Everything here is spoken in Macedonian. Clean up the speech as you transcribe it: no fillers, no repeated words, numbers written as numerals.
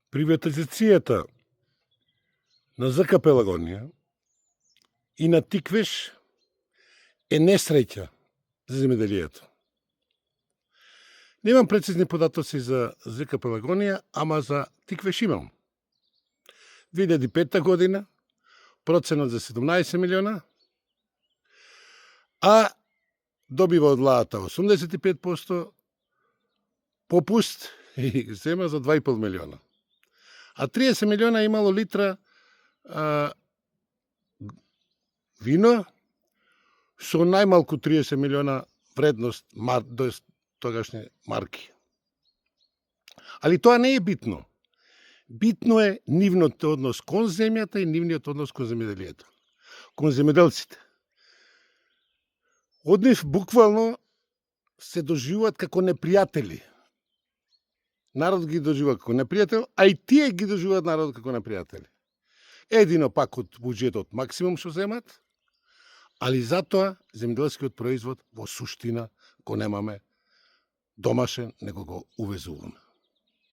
Приватизацијата на ЗК Пелагонија и на Тиквеш е несреќа за земјоделието. Немам прецизни податоци за ЗК Пелагонија, ама за Тиквеш имам. 2005 година проценат за 17 милиона, а добива од владата 85%, попуст и зема за 2,5 милиона. А 30 милиона имало литра вино со најмалку 30 милиона вредност, тоест тогашни марки. Али тоа не е битно. Битно е нивниот однос кон земјата и нивниот однос кон земјоделието. Кон земјоделците. Од нив буквално се доживуваат како непријатели. Народ ги доживува како непријател, а и тие ги доживуваат народ како непријатели. Едино пак од буџетот максимум што земат, али затоа земјоделскиот производ во суштина го немаме домашен, него го увезуваме.